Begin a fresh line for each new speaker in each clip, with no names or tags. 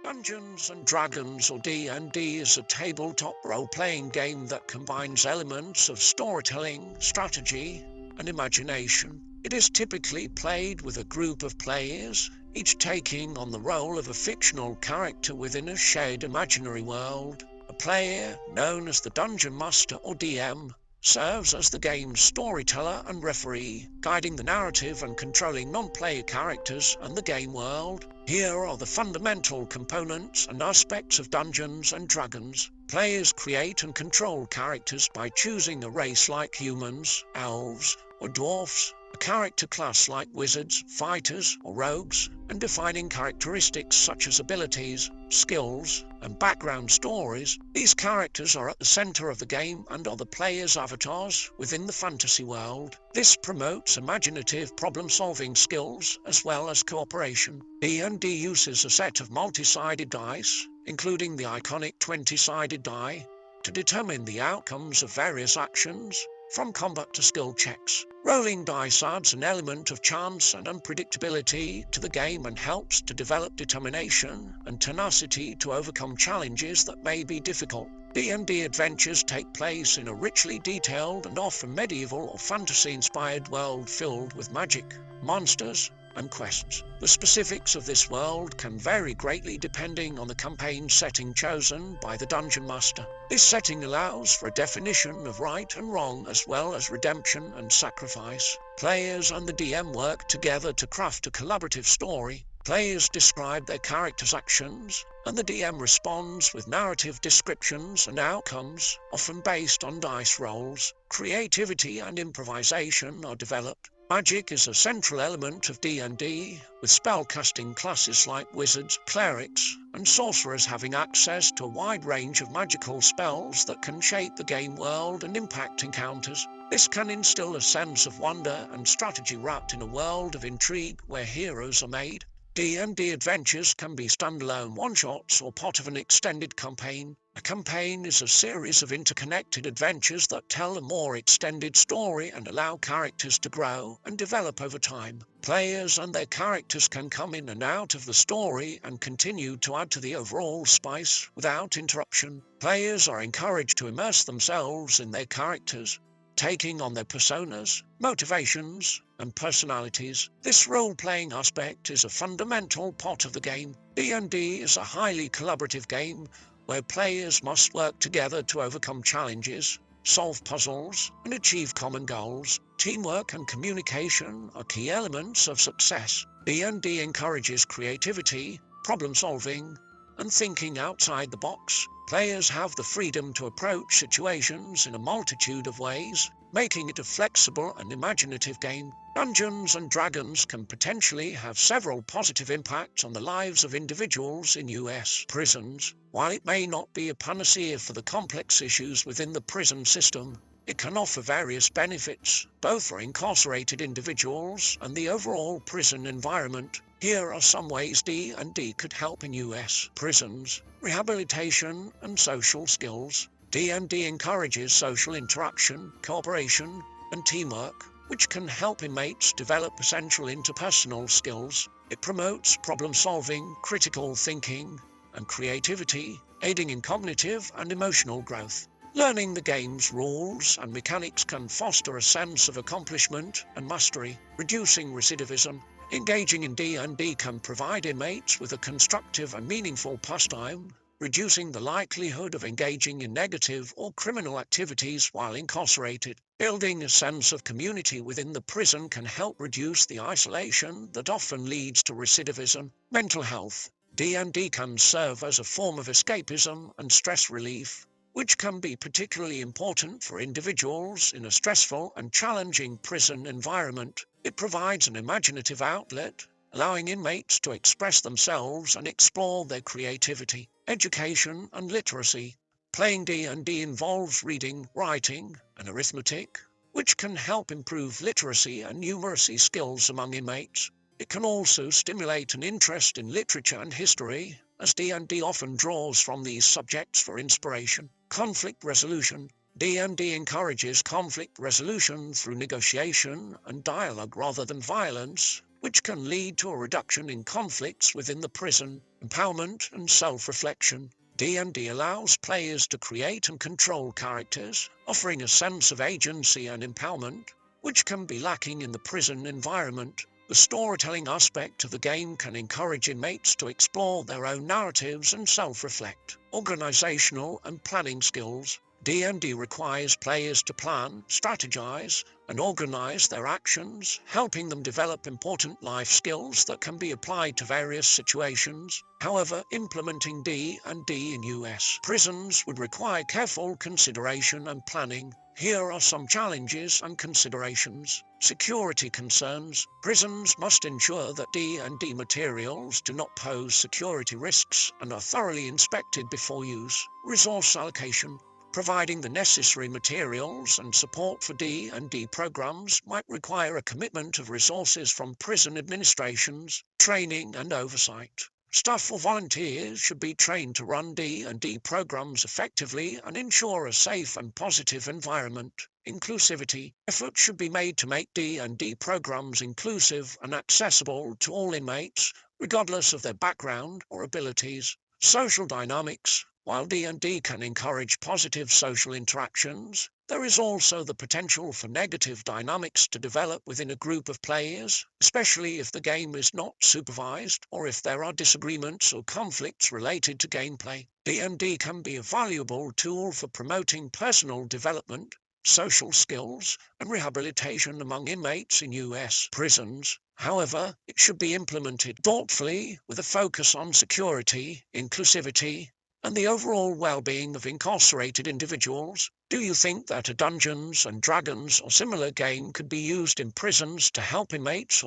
Dungeons & Dragons, or D&D, is a tabletop role-playing game that combines elements of storytelling, strategy, and imagination. It is typically played with a group of players, each taking on the role of a fictional character within a shared imaginary world. A player, known as the Dungeon Master or DM, serves as the game's storyteller and referee, guiding the narrative and controlling non-player characters and the game world. Here are the fundamental components and aspects of Dungeons & Dragons. Players create and control characters by choosing a race like humans, elves, or dwarfs, a character class like wizards, fighters, or rogues, and defining characteristics such as abilities, skills, and background stories. These characters are at the center of the game and are the player's avatars within the fantasy world. This promotes imaginative problem-solving skills as well as cooperation. D&D uses a set of multi-sided dice, including the iconic 20-sided die, to determine the outcomes of various actions, from combat to skill checks. Rolling dice adds an element of chance and unpredictability to the game and helps to develop determination and tenacity to overcome challenges that may be difficult. D&D adventures take place in a richly detailed and often medieval or fantasy-inspired world filled with magic, monsters, and quests. The specifics of this world can vary greatly depending on the campaign setting chosen by the Dungeon Master. This setting allows for a definition of right and wrong as well as redemption and sacrifice. Players and the DM work together to craft a collaborative story. Players describe their characters' actions, and the DM responds with narrative descriptions and outcomes, often based on dice rolls. Creativity and improvisation are developed. Magic is a central element of D&D, with spellcasting classes like wizards, clerics, and sorcerers having access to a wide range of magical spells that can shape the game world and impact encounters. This can instill a sense of wonder and strategy wrapped in a world of intrigue where heroes are made. D&D adventures can be standalone one-shots or part of an extended campaign. A campaign is a series of interconnected adventures that tell a more extended story and allow characters to grow and develop over time. Players and their characters can come in and out of the story and continue to add to the overall spice without interruption. Players are encouraged to immerse themselves in their characters, taking on their personas, motivations, and personalities. This role-playing aspect is a fundamental part of the game. D&D is a highly collaborative game where players must work together to overcome challenges, solve puzzles, and achieve common goals. Teamwork and communication are key elements of success. D&D encourages creativity, problem-solving, and thinking outside the box. Players have the freedom to approach situations in a multitude of ways, making it a flexible and imaginative game. Dungeons & Dragons can potentially have several positive impacts on the lives of individuals in US prisons. While it may not be a panacea for the complex issues within the prison system, it can offer various benefits, both for incarcerated individuals and the overall prison environment. Here are some ways D&D could help in US prisons. Rehabilitation and social skills. D&D encourages social interaction, cooperation, and teamwork, which can help inmates develop essential interpersonal skills. It promotes problem-solving, critical thinking, and creativity, aiding in cognitive and emotional growth. Learning the game's rules and mechanics can foster a sense of accomplishment and mastery, reducing recidivism. Engaging in D&D can provide inmates with a constructive and meaningful pastime, reducing the likelihood of engaging in negative or criminal activities while incarcerated. Building a sense of community within the prison can help reduce the isolation that often leads to recidivism. Mental health. D&D can serve as a form of escapism and stress relief, which can be particularly important for individuals in a stressful and challenging prison environment. It provides an imaginative outlet, allowing inmates to express themselves and explore their creativity. Education and literacy. Playing D&D involves reading, writing, and arithmetic, which can help improve literacy and numeracy skills among inmates. It can also stimulate an interest in literature and history, as D&D often draws from these subjects for inspiration. Conflict resolution. D&D encourages conflict resolution through negotiation and dialogue rather than violence, which can lead to a reduction in conflicts within the prison, empowerment and self-reflection. D&D allows players to create and control characters, offering a sense of agency and empowerment, which can be lacking in the prison environment. The storytelling aspect of the game can encourage inmates to explore their own narratives and self-reflect. Organizational and planning skills. D&D requires players to plan, strategize, and organize their actions, helping them develop important life skills that can be applied to various situations. However, implementing D&D in US prisons would require careful consideration and planning. Here are some challenges and considerations. Security concerns. Prisons must ensure that D&D materials do not pose security risks and are thoroughly inspected before use. Resource allocation. Providing the necessary materials and support for D&D programs might require a commitment of resources from prison administrations, training and oversight. Staff or volunteers should be trained to run D&D programs effectively and ensure a safe and positive environment. Inclusivity. Effort should be made to make D&D programs inclusive and accessible to all inmates, regardless of their background or abilities. Social dynamics. While D&D can encourage positive social interactions, there is also the potential for negative dynamics to develop within a group of players, especially if the game is not supervised or if there are disagreements or conflicts related to gameplay. D&D can be a valuable tool for promoting personal development, social skills, and rehabilitation among inmates in US prisons. However, it should be implemented thoughtfully with a focus on security, inclusivity, and the overall well-being of incarcerated individuals. Do you think that a Dungeons and Dragons or similar game could be used in prisons to help inmates,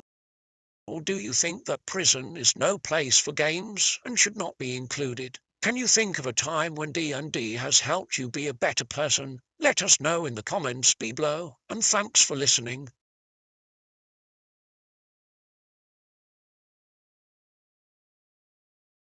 or do you think that prison is no place for games and should not be included? Can you think of a time when D&D has helped you be a better person? Let us know in the comments below, and thanks for listening.